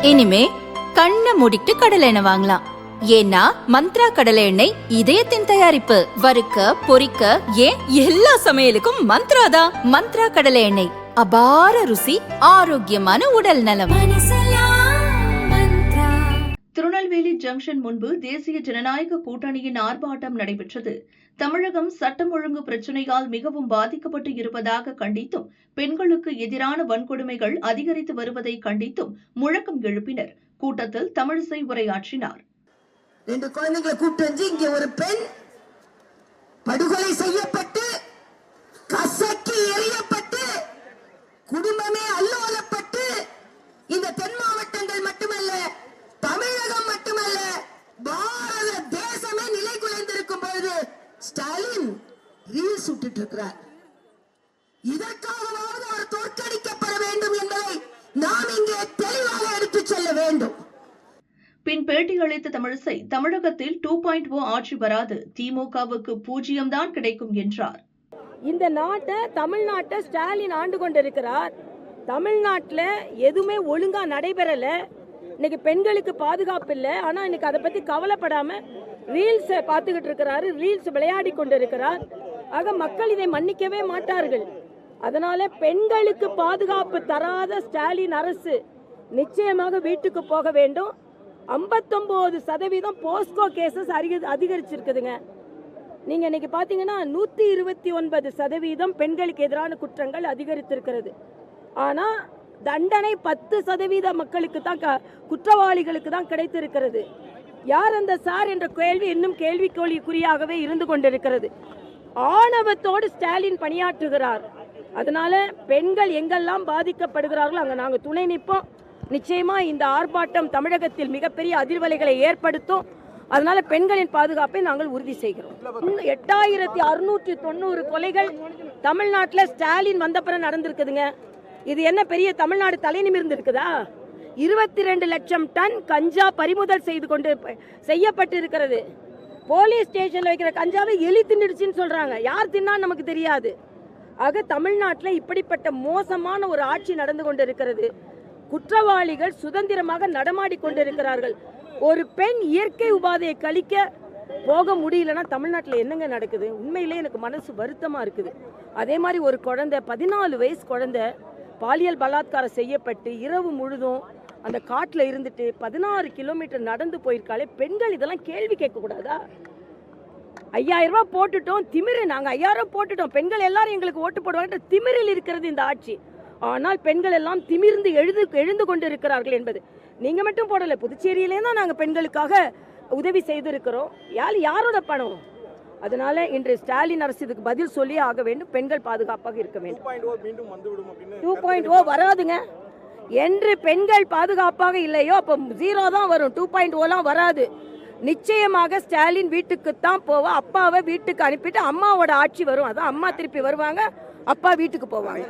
இனிமே கண்ணை மூடிட்டு கடலை எண்ணெய் வாங்கலாம். ஏன்னா மந்த்ரா கடலை எண்ணெய் இதயத்தின் தயாரிப்பு. வறுக்க பொரிக்க ஏன் எல்லா சமையலுக்கும் மந்த்ரா தான். மந்த்ரா கடலை எண்ணெய், அபார ருசி, ஆரோக்கியமான உடல் நலம். திருநெல்வேலி ஜங்ஷன் முன்பு தேசிய ஜனநாயக கூட்டணியின் ஆர்ப்பாட்டம் நடைபெற்றது. தமிழகம் சட்டம் ஒழுங்கு பிரச்சினையால் மிகவும் பாதிக்கப்பட்டு இருப்பதாக கண்டித்தும், பெண்களுக்கு எதிரான வன்கொடுமைகள் அதிகரித்து வருவதை கண்டித்தும் முழக்கம் எழுப்பினர். கூட்டத்தில் தமிழிசை உரையாற்றினார். 2 குழந்தைகளை கூப்பிட்டு வந்து இங்கே ஒரு பெண் படுகொலை செய்யப்பட்டு கசக்கி எறியப்பட்டு குடும்பமே அல்லோலப்பட்டு இந்த தென் மாவட்டங்கள் மட்டுமல்ல, தமிழகம் மட்டுமல்ல, பாரத தேசமே நிலை குலைந்திருக்கும் பொழுது ஸ்டாலின் ரீல்ஸ் விட்டுட்டு இருக்கிறார். இதற்காகவாவது அவர் தோற்கடிக்கப்பட வேண்டும் என்பதை நாம் இங்கே தெளிவாக எடுத்துச் சொல்ல வேண்டும். பின் பேட்டியளித்த தமிழிசை, தமிழகத்தில் 2.0 ஆட்சி வராது, திமுகவுக்கு 0 தான் கிடைக்கும் என்றார். இந்த நாட்டை, தமிழ்நாட்டை ஸ்டாலின் ஆண்டு கொண்டிருக்கிறார். தமிழ்நாட்டில் எதுவுமே ஒழுங்கா நடைபெறல. இன்னைக்கு பெண்களுக்கு பாதுகாப்பு இல்லை. ஆனா இன்னைக்கு அதை பத்தி கவலைப்படாம ரீல்ஸ் பார்த்துக்கிட்டு இருக்கிறாரு, ரீல்ஸ் விளையாடி கொண்டிருக்கிறார். ஆக மக்கள் இதை மன்னிக்கவே மாட்டார்கள். அதனால பெண்களுக்கு பாதுகாப்பு தராத ஸ்டாலின் அரசு நிச்சயமாக வீட்டுக்கு போக வேண்டும். 59% போஸ்கோ கேசஸ் அதிகரிச்சிருக்குதுங்க. நீங்க இன்னைக்கு பாத்தீங்கன்னா 129% பெண்களுக்கு எதிரான குற்றங்கள் அதிகரித்திருக்கிறது. ஆனா தண்டனை 10% மக்களுக்கு தான், குற்றவாளிகளுக்கு தான் கிடைத்திருக்கிறது. யார் அந்த சார் என்ற கேள்வி இன்னும் கேள்விக்குறியாகவே இருந்து கொண்டிருக்கிறது. ஆணவத்தோடு ஸ்டாலின் பணியாற்றுகிறார். அதனால பெண்கள் எங்கெல்லாம் பாதிக்கப்படுகிறார்களோ அங்க நாங்க துணை நிற்போம். நிச்சயமா இந்த ஆர்ப்பாட்டம் தமிழகத்தில் மிகப்பெரிய அதிர்வலைகளை ஏற்படுத்தும். அதனால பெண்களின் பாதுகாப்பை நாங்கள் உறுதி செய்கிறோம். 8690 கொலைகள் தமிழ்நாட்டில் ஸ்டாலின் வந்தப்புறம் நடந்திருக்குதுங்க. இது என்ன பெரிய தமிழ்நாடு தலை நிமிர்ந்து இருக்குதா? 22 லட்சம் டன் கஞ்சா பறிமுதல் செய்யப்பட்டு இருக்கிறது. போலீஸ் ஸ்டேஷன்ல வைக்கிற கஞ்சாவை எலி தின்னுடுச்சுன்னு சொல்றாங்க. யார் தின்னான்னு நமக்கு தெரியாது. ஆக தமிழ்நாட்டில் இப்படிப்பட்ட மோசமான ஒரு ஆட்சி நடந்து கொண்டிருக்கிறது. குற்றவாளிகள் சுதந்திரமாக நடமாடி கொண்டிருக்கிறார்கள். ஒரு பெண் இயற்கை உபாதையை கழிக்க போக முடியலன்னா தமிழ்நாட்டில் என்னங்க நடக்குது? உண்மையிலே எனக்கு மனசு வருத்தமா இருக்குது. அதே மாதிரி ஒரு குழந்தை, 14 வயசு குழந்தை பாலியல் பலாத்காரம் செய்யப்பட்டு இரவு முழுதும் அந்த காட்டில் இருந்துட்டு 16 கிலோமீட்டர் நடந்து போயிருக்காளே. பெண்கள் இதெல்லாம் கேள்வி கேட்கக்கூடாதா? 5000 ரூபாய் போட்டுட்டோம், திமிரு, நாங்கள் 5000 போட்டுட்டோம், பெண்கள் எல்லாரும் எங்களுக்கு ஓட்டு போடுவாங்க, திமிரில் இருக்கிறது இந்த ஆட்சி. ஆனால் பெண்கள் எல்லாம் திமிர்ந்து எழுந்து கொண்டு இருக்கிறார்கள் என்பது. நீங்க மட்டும் போடல, புதுச்சேரியிலே தான் நாங்கள் பெண்களுக்காக உதவி செய்திருக்கிறோம். யாரோட பணம்? அதனால இன்று ஸ்டாலின் அரசு இதுக்கு பதில் சொல்லி ஆக வேண்டும். பெண்கள் பாதுகாப்பாக இருக்க வேண்டும். 2.0 வராதுங்க. என்று பெண்கள் பாதுகாப்பாக இல்லையோ அப்போ 0 தான் வரும். 2.0 வராது. நிச்சயமாக ஸ்டாலின் வீட்டுக்குத்தான் போவா. அப்பாவை வீட்டுக்கு அனுப்பிட்டு அம்மாவோட ஆட்சி வரும். அதான் அம்மா திருப்பி வருவாங்க, அப்பா வீட்டுக்கு போவாங்க.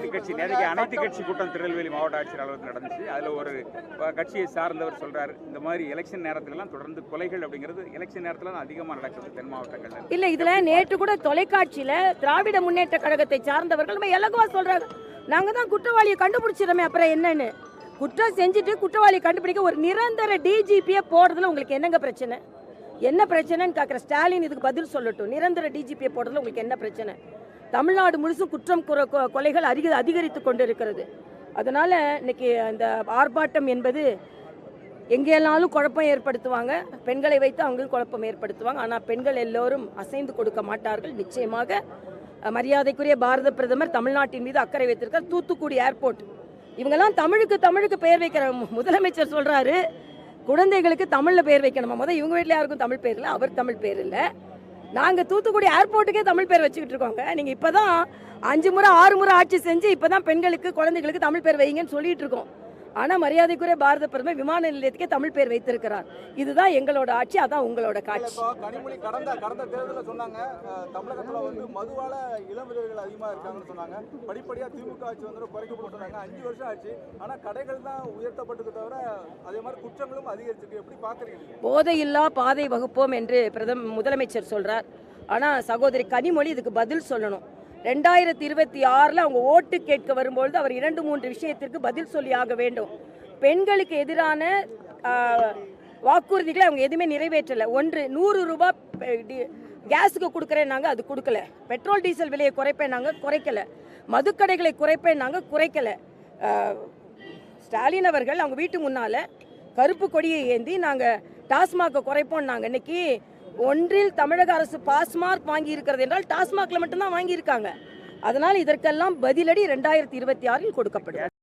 அனைத்து கட்சி கூட்டம் திருநெல்வேலி மாவட்ட ஆட்சியர் அலுவலகத்தில் நடந்துச்சு. அதுல ஒரு கட்சியை சார்ந்தவர் சொல்றாரு, இந்த மாதிரி எலெக்ஷன் நேரத்திலலாம் தொடர்ந்து கொலைகள் அப்படிங்கிறது எலெக்ஷன் நேரத்துல தான் அதிகமாக நடக்குது தென் மாவட்டங்கள்ல. இல்ல, இதுல நேற்று கூட தொலைக்காட்சியில திராவிட முன்னேற்ற கழகத்தை சார்ந்தவர்கள் இலகுவா சொல்றாங்க, நாங்க தான் குற்றவாளியை கண்டுபிடிச்சிடமே, அப்புறம் என்னன்னு. குற்றம் செஞ்சுட்டு குற்றவாளியை கண்டுபிடிக்க ஒரு நிரந்தர டிஜிபியை போடுறதுல உங்களுக்கு என்னங்க பிரச்சனை? என்ன பிரச்சனைன்னு கேட்குற ஸ்டாலின் இதுக்கு பதில் சொல்லட்டும். நிரந்தர டிஜிபியை போடுறதுல உங்களுக்கு என்ன பிரச்சனை? தமிழ்நாடு முழுசும் குற்றம் கொலைகள் அதிகரித்து கொண்டு இருக்கிறது. அதனால இன்னைக்கு அந்த ஆர்ப்பாட்டம் என்பது எங்கேனாலும் குழப்பம் ஏற்படுத்துவாங்க. பெண்களை வைத்து அவங்களும் குழப்பம் ஏற்படுத்துவாங்க. ஆனால் பெண்கள் எல்லோரும் அசைந்து கொடுக்க மாட்டார்கள். நிச்சயமாக மரியாதைக்குரிய பாரத பிரதமர் தமிழ்நாட்டின் மீது அக்கறை வைத்திருக்கார். தூத்துக்குடி ஏர்போர்ட், இவங்கெல்லாம் தமிழுக்கு பெயர் வைக்கிற முதலமைச்சர் சொல்றாரு, குழந்தைகளுக்கு தமிழ்ல பெயர் வைக்கணுமா? முதல் இவங்க வீட்டில் யாருக்கும் தமிழ் பேர் இல்லை, அவர் தமிழ் பேர் இல்லை. நாங்கள் தூத்துக்குடி ஏர்போர்ட்டுக்கே தமிழ் பேர் வச்சுக்கிட்டு இருக்கோங்க. நீங்கள் இப்போ தான் 5 முறை 6 முறை ஆட்சி செஞ்சு இப்போ தான் பெண்களுக்கு குழந்தைகளுக்கு தமிழ் பேர் வைங்கன்னு சொல்லிட்டு இருக்கோம். ஆனால் மரியாதைக்குரிய பாரத பிரதமர் விமான நிலையத்துக்கே தமிழ் பேர் வைத்திருக்கிறார். இதுதான் எங்களோட ஆட்சி, அதான் உங்களோட காட்சி. கனிமொழி கடந்த தேர்தலில் சொன்னாங்க, தமிழகத்தில் வந்து மதுவால இளம் விதவைகள் அதிகமாக இருக்காங்கன்னு சொன்னாங்க. படிப்படியாக திமுக ஆட்சி வந்து குறைக்கப்பட்டு சொன்னாங்க. 5 வருஷம் ஆச்சு, ஆனால் கடைகள் தான் உயர்த்தப்பட்டது தவிர அதே மாதிரி குற்றங்களும் அதிகரிச்சிருக்கு. எப்படி பார்க்குறீங்க? போதையில்லா பாதை வகுப்போம் என்று முதலமைச்சர் சொல்றார். ஆனால் சகோதரி கனிமொழி இதுக்கு பதில் சொல்லணும். 2026 அவங்க ஓட்டு கேட்க வரும்பொழுது அவர் 2-3 விஷயத்திற்கு பதில் சொல்லி ஆக வேண்டும். பெண்களுக்கு எதிரான வாக்குறுதிகளை அவங்க எதுவுமே நிறைவேற்றலை. 100 ரூபாய் கேஸுக்கு கொடுக்குறேன்னாங்க, அது கொடுக்கல. பெட்ரோல் டீசல் விலையை குறைப்பேன்னாங்க, குறைக்கல. மதுக்கடைகளை குறைப்பேன்னாங்க, குறைக்கல. ஸ்டாலின் அவர்கள் அவங்க வீட்டு முன்னால் கருப்பு கொடியை ஏந்தி நாங்கள் டாஸ்மாகை குறைப்போம்னாங்க. இன்னைக்கு ஒன்றில் தமிழக அரசு பாஸ்மார்க் வாங்கி இருக்கிறது என்றால் டாஸ்மாகில் மட்டும்தான் வாங்கியிருக்காங்க. அதனால் இதற்கெல்லாம் பதிலடி 2026 கொடுக்கப்படும்.